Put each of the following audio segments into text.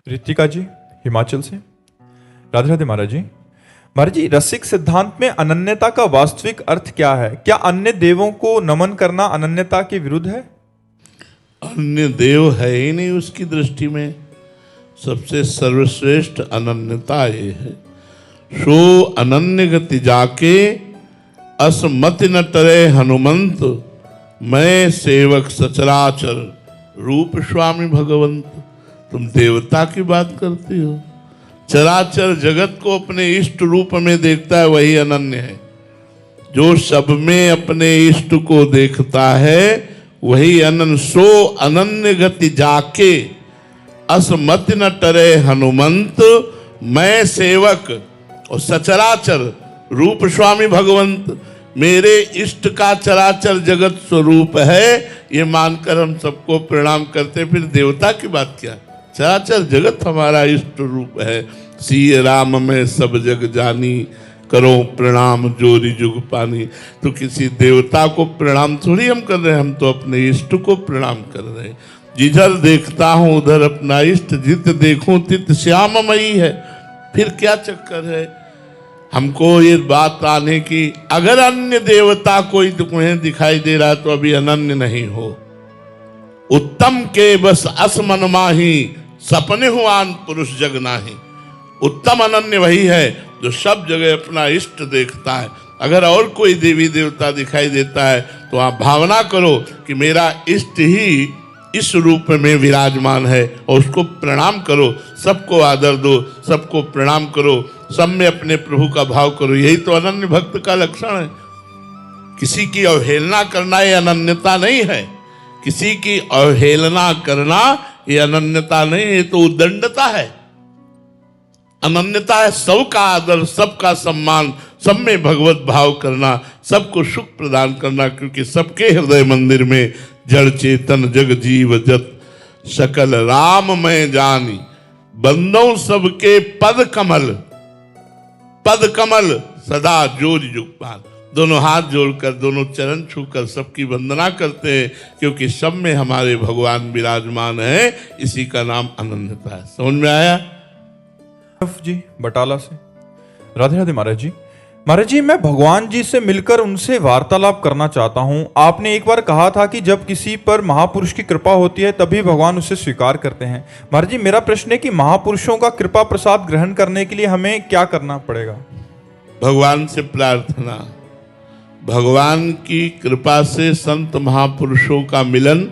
रितिका जी हिमाचल से। राधे राधे महाराज जी। महाराज जी, रसिक सिद्धांत में अनन्यता का वास्तविक अर्थ क्या है? क्या अन्य देवों को नमन करना अनन्यता के विरुद्ध है? अन्य देव है ही नहीं उसकी दृष्टि में। सबसे सर्वश्रेष्ठ अनन्यता ये है। सो अनन्य गति जाके असमति न टरे हनुमंत, मैं सेवक सचराचर रूप स्वामी भगवंत। तुम देवता की बात करती हो। चराचर जगत को अपने इष्ट रूप में देखता है, वही अनन्य है। जो सब में अपने इष्ट को देखता है वही अनन्य। सो अनन्य गति जाके असमति न टरे हनुमंत, मैं सेवक और सचराचर रूप स्वामी भगवंत। मेरे इष्ट का चराचर जगत स्वरूप है, ये मानकर हम सबको प्रणाम करते, फिर देवता की बात क्या? चराचर जगत हमारा इष्ट रूप है। सिय राम में सब जग जानी, करो प्रणाम जोरी जुग पानी। तो किसी देवता को प्रणाम थोड़ी हम कर रहे हैं, हम तो अपने इष्ट को प्रणाम कर रहे हैं। जिधर देखता हूं उधर अपना इष्ट, जित देखूं तित श्याममयी है। फिर क्या चक्कर है? हमको ये बात आने की, अगर अन्य देवता कोई तुम्हें दिखाई दे रहा है तो अभी अनन्य नहीं हो। उत्तम के बस असमन माही, सपने हुआन पुरुष जग नाही। उत्तम अनन्य वही है जो सब जगह अपना इष्ट देखता है। अगर और कोई देवी देवता दिखाई देता है तो आप भावना करो कि मेरा इष्ट ही इस रूप में विराजमान है, और उसको प्रणाम करो। सबको आदर दो, सबको प्रणाम करो, सब में अपने प्रभु का भाव करो। यही तो अनन्य भक्त का लक्षण है। किसी की अवहेलना करना ये अनन्यता नहीं है। किसी की अवहेलना करना ये अनन्यता नहीं, ये तो उद्दंडता है। अनन्यता है सबका आदर, सबका सम्मान, सब में भगवत भाव करना, सबको सुख प्रदान करना। क्योंकि सबके हृदय मंदिर में जड़ चेतन जग जीव जत सकल राम मैं जानी, बंदों सबके पद कमल सदा जोर जुगपान। दोनों हाथ जोड़कर, दोनों चरण छूकर सबकी वंदना करते हैं, क्योंकि सब में हमारे भगवान विराजमान है। इसी का नाम अनन्यता है। समझ में आया? जी बटाला से। राधे राधे महाराज जी। महाराज जी, मैं भगवान जी से मिलकर उनसे वार्तालाप करना चाहता हूँ। आपने एक बार कहा था कि जब किसी पर महापुरुष की कृपा होती है तभी भगवान उसे स्वीकार करते हैं। महाराज जी, मेरा प्रश्न है कि महापुरुषों का कृपा प्रसाद ग्रहण करने के लिए हमें क्या करना पड़ेगा? भगवान से प्रार्थना। भगवान की कृपा से संत महापुरुषों का मिलन।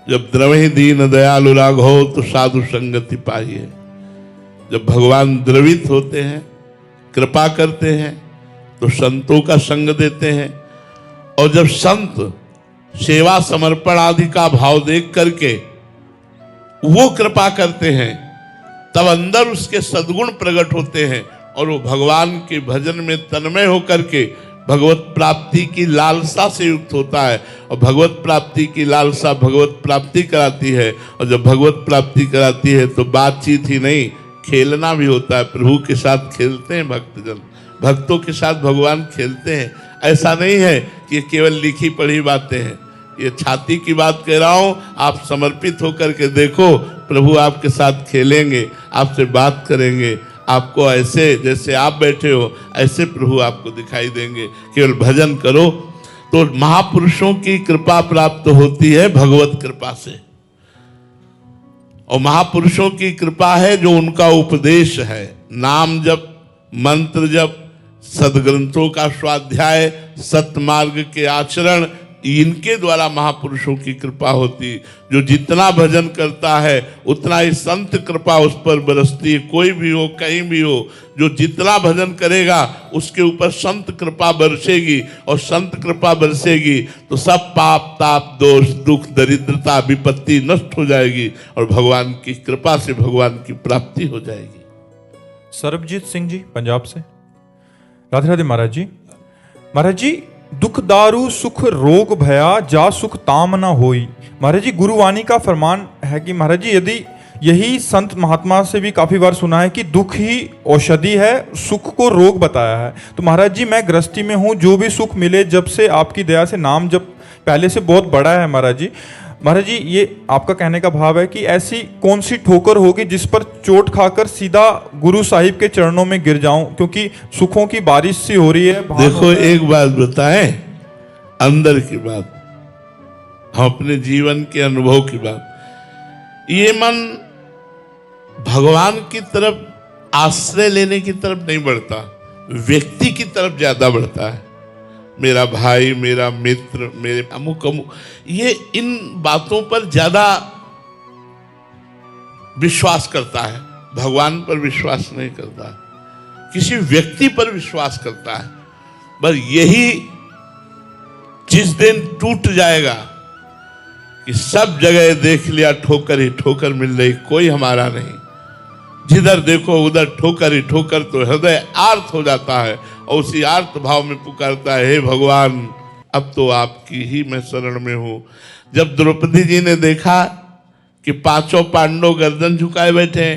जब द्रवहि दीन दयालु राघव तो साधु संगति पाइए। जब भगवान द्रवित होते हैं, कृपा करते हैं, तो संतों का संग देते हैं। और जब संत सेवा समर्पण आदि का भाव देख करके वो कृपा करते हैं, तब अंदर उसके सद्गुण प्रकट होते हैं और वो भगवान के भजन में तन्मय होकर के भगवत प्राप्ति की लालसा से युक्त होता है। और भगवत प्राप्ति की लालसा भगवत प्राप्ति कराती है। और जब भगवत प्राप्ति कराती है तो बातचीत ही नहीं, खेलना भी होता है। प्रभु के साथ खेलते हैं भक्तजन, भक्तों के साथ भगवान खेलते हैं। ऐसा नहीं है कि ये केवल लिखी पढ़ी बातें हैं। ये छाती की बात कह रहा हूं। आप समर्पित होकर के देखो, प्रभु आपके साथ खेलेंगे, आपसे बात करेंगे। आपको ऐसे जैसे आप बैठे हो ऐसे प्रभु आपको दिखाई देंगे। केवल भजन करो। तो महापुरुषों की कृपा प्राप्त होती है भगवत कृपा से। और महापुरुषों की कृपा है जो उनका उपदेश है, नाम जप, मंत्र जप, सदग्रंथों का स्वाध्याय, सत्मार्ग के आचरण, इनके द्वारा महापुरुषों की कृपा होती। जो जितना भजन करता है उतना ही संत कृपा उस पर बरसती है। कोई भी हो, कहीं भी हो, जो जितना भजन करेगा उसके ऊपर संत कृपा बरसेगी। और संत कृपा बरसेगी तो सब पाप ताप दोष दुख दरिद्रता विपत्ति नष्ट हो जाएगी और भगवान की कृपा से भगवान की प्राप्ति हो जाएगी। सरबजीत सिंह जी पंजाब से। राधे राधे महाराज जी। महाराज जी, दुख दारू सुख रोग भया, जा सुख ताम न होई। महाराज जी, गुरुवाणी का फरमान है कि महाराज जी, यदि यही संत महात्मा से भी काफी बार सुना है कि दुख ही औषधि है, सुख को रोग बताया है। तो महाराज जी, मैं गृहस्थी में हूँ, जो भी सुख मिले जब से आपकी दया से, नाम जब पहले से बहुत बड़ा है महाराज जी, महाराज जी, ये आपका कहने का भाव है कि ऐसी कौन सी ठोकर होगी जिस पर चोट खाकर सीधा गुरु साहिब के चरणों में गिर जाऊं, क्योंकि सुखों की बारिश सी हो रही है। देखो एक बात बताएं, अंदर की बात, हम अपने जीवन के अनुभव की बात। ये मन भगवान की तरफ आश्रय लेने की तरफ नहीं बढ़ता, व्यक्ति की तरफ ज्यादा बढ़ता है। मेरा भाई, मेरा मित्र, मेरे अमुक अमुक, ये इन बातों पर ज्यादा विश्वास करता है, भगवान पर विश्वास नहीं करता, किसी व्यक्ति पर विश्वास करता है। बस यही जिस दिन टूट जाएगा कि सब जगह देख लिया ठोकर ही ठोकर मिल रही, कोई हमारा नहीं, जिधर देखो उधर ठोकर ही ठोकर, तो हृदय आर्त हो जाता है और उसी आर्त भाव में पुकारता है, हे भगवान अब तो आपकी ही मैं शरण में हूं। जब द्रौपदी जी ने देखा कि पांचों पांडव गर्दन झुकाए बैठे,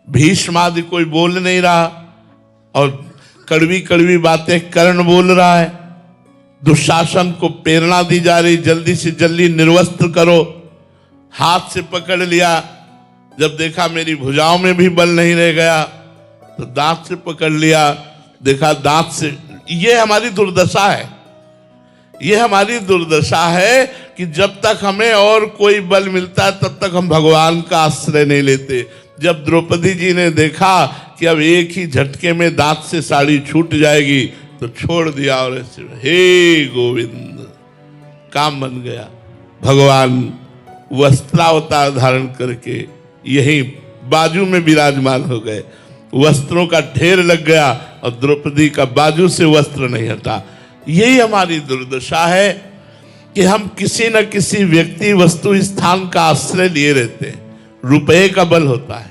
भीष्म आदि कोई बोल नहीं रहा और कड़वी कड़वी बातें कर्ण बोल रहा है, दुशासन को प्रेरणा दी जा रही, जल्दी से जल्दी निर्वस्त्र करो, हाथ से पकड़ लिया। जब देखा मेरी भुजाओं में भी बल नहीं रह गया तो दांत से पकड़ लिया, देखा दांत से। ये हमारी दुर्दशा है, ये हमारी दुर्दशा है कि जब तक हमें और कोई बल मिलता है तब तक हम भगवान का आश्रय नहीं लेते। जब द्रौपदी जी ने देखा कि अब एक ही झटके में दांत से साड़ी छूट जाएगी तो छोड़ दिया और ऐसे हे गोविंद, काम बन गया। भगवान वस्त्रावतार धारण करके यही बाजू में विराजमान हो गए, वस्त्रों का ढेर लग गया और द्रौपदी का बाजू से वस्त्र नहीं हटा। यही हमारी दुर्दशा है कि हम किसी न किसी व्यक्ति, वस्तु, स्थान का आश्रय लिए रहते हैं। रुपए का बल होता है,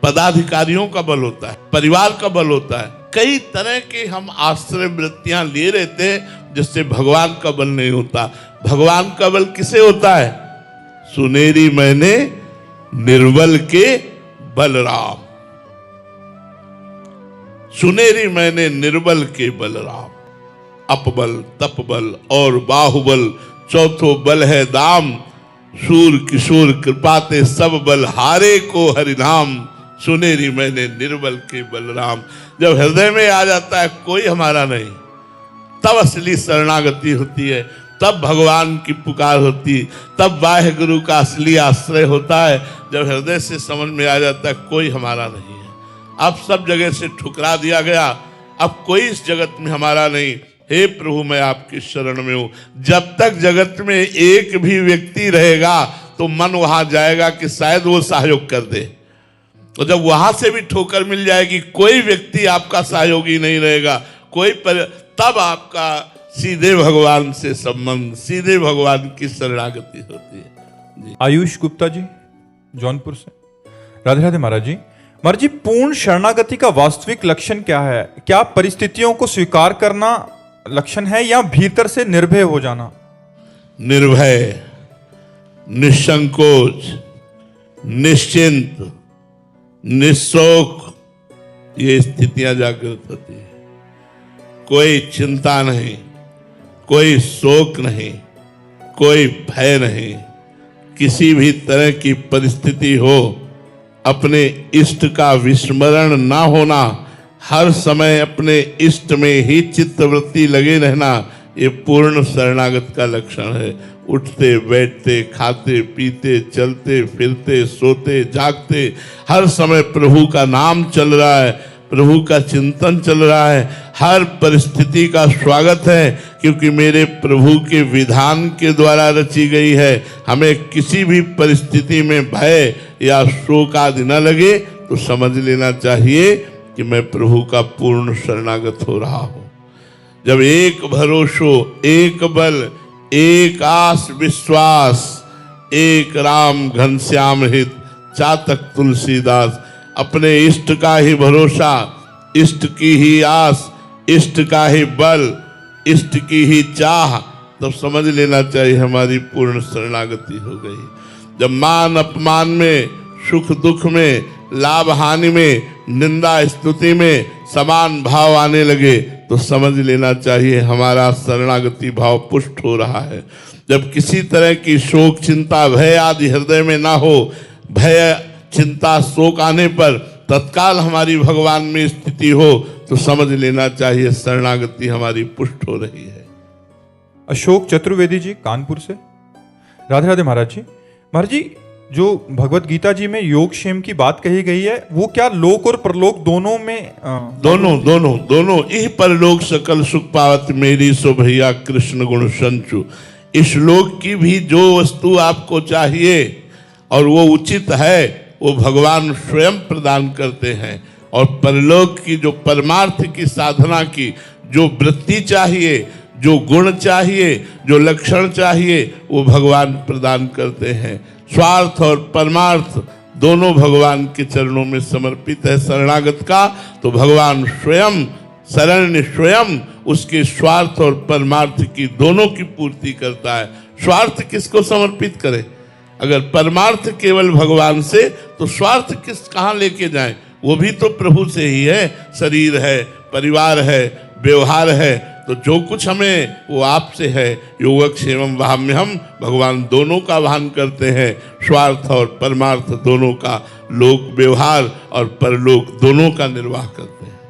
पदाधिकारियों का बल होता है, परिवार का बल होता है, कई तरह के हम आश्रय वृत्तियां लिए रहते हैं जिससे भगवान का बल नहीं होता। भगवान का बल किसे होता है? सुनेरी मैंने निर्बल के बलराम, सुनेरी मैंने निर्बल के बलराम। अपबल, तपबल और बाहुबल चौथो बल है दाम, सूर किशोर कृपाते सब बल हारे को हरिनाम। सुनेरी मैंने निर्बल के बलराम। जब हृदय में आ जाता है कोई हमारा नहीं, तब असली शरणागति होती है, तब भगवान की पुकार होती, तब बाह्य गुरु का असली आश्रय होता है। जब हृदय से समझ में आ जाता है कोई हमारा नहीं है, अब सब जगह से ठुकरा दिया गया, अब कोई इस जगत में हमारा नहीं, हे प्रभु मैं आपकी शरण में हूं। जब तक जगत में एक भी व्यक्ति रहेगा तो मन वहां जाएगा कि शायद वो सहयोग कर दे, और जब वहां से भी ठोकर मिल जाएगी, कोई व्यक्ति आपका सहयोगी नहीं रहेगा, तब आपका सीधे भगवान से संबंध, सीधे भगवान की शरणागति होती है। आयुष गुप्ता जी जौनपुर से। राधे राधे महाराज जी। महाराज जी, पूर्ण शरणागति का वास्तविक लक्षण क्या है? क्या परिस्थितियों को स्वीकार करना लक्षण है या भीतर से निर्भय हो जाना? निर्भय, निसंकोच, निश्चिंत, निशोक, ये स्थितियां जागृत होती है। कोई चिंता नहीं, कोई शोक नहीं, कोई भय नहीं, किसी भी तरह की परिस्थिति हो, अपने इष्ट का विस्मरण ना होना, हर समय अपने इष्ट में ही चित्तवृत्ति लगे रहना, ये पूर्ण शरणागत का लक्षण है। उठते बैठते, खाते पीते, चलते फिरते, सोते जागते, हर समय प्रभु का नाम चल रहा है, प्रभु का चिंतन चल रहा है, हर परिस्थिति का स्वागत है, क्योंकि मेरे प्रभु के विधान के द्वारा रची गई है। हमें किसी भी परिस्थिति में भय या शोक आदि न लगे तो समझ लेना चाहिए कि मैं प्रभु का पूर्ण शरणागत हो रहा हूं। जब एक भरोसो, एक बल, एक आस विश्वास, एक राम घनश्याम हित, चातक तुलसीदास। अपने इष्ट का ही भरोसा, इष्ट की ही आस, इष्ट का ही बल, इष्ट की ही चाह, तब समझ लेना चाहिए हमारी पूर्ण शरणागति हो गई। जब मान अपमान में, सुख दुख में, लाभ हानि में, निंदा स्तुति में समान भाव आने लगे तो समझ लेना चाहिए हमारा शरणागति भाव पुष्ट हो रहा है। जब किसी तरह की शोक चिंता भय आदि हृदय में ना हो, भय चिंता शोक आने पर तत्काल हमारी भगवान में स्थिति हो तो समझ लेना चाहिए शरणागति हमारी पुष्ट हो रही है। अशोक चतुर्वेदी जी कानपुर से, राधे राधे महाराज जी। महाराज जी, जो भगवत गीता जी में योगक्षेम की बात कही गई है, वो क्या लोक और परलोक दोनों में दोनों इह परलोक सकल सुख पावत मेरी सो भैया कृष्ण गुण संचु। इस लोक की भी जो वस्तु आपको चाहिए और वो उचित है, वो भगवान स्वयं प्रदान करते हैं। और परलोक की जो परमार्थ की साधना की जो वृत्ति चाहिए, जो गुण चाहिए, जो लक्षण चाहिए, वो भगवान प्रदान करते हैं। स्वार्थ और परमार्थ दोनों भगवान के चरणों में समर्पित है शरणागत का, तो भगवान स्वयं शरण्य स्वयं उसके स्वार्थ और परमार्थ की दोनों की पूर्ति करता है। स्वार्थ किसको समर्पित करे? अगर परमार्थ केवल भगवान से, तो स्वार्थ कहाँ लेके जाएं? वो भी तो प्रभु से ही है। शरीर है, परिवार है, व्यवहार है, तो जो कुछ हमें वो आपसे है। योगक्षेमम वहाम्यहम, भगवान दोनों का वहन करते हैं, स्वार्थ और परमार्थ दोनों का, लोक व्यवहार और परलोक दोनों का निर्वाह करते हैं।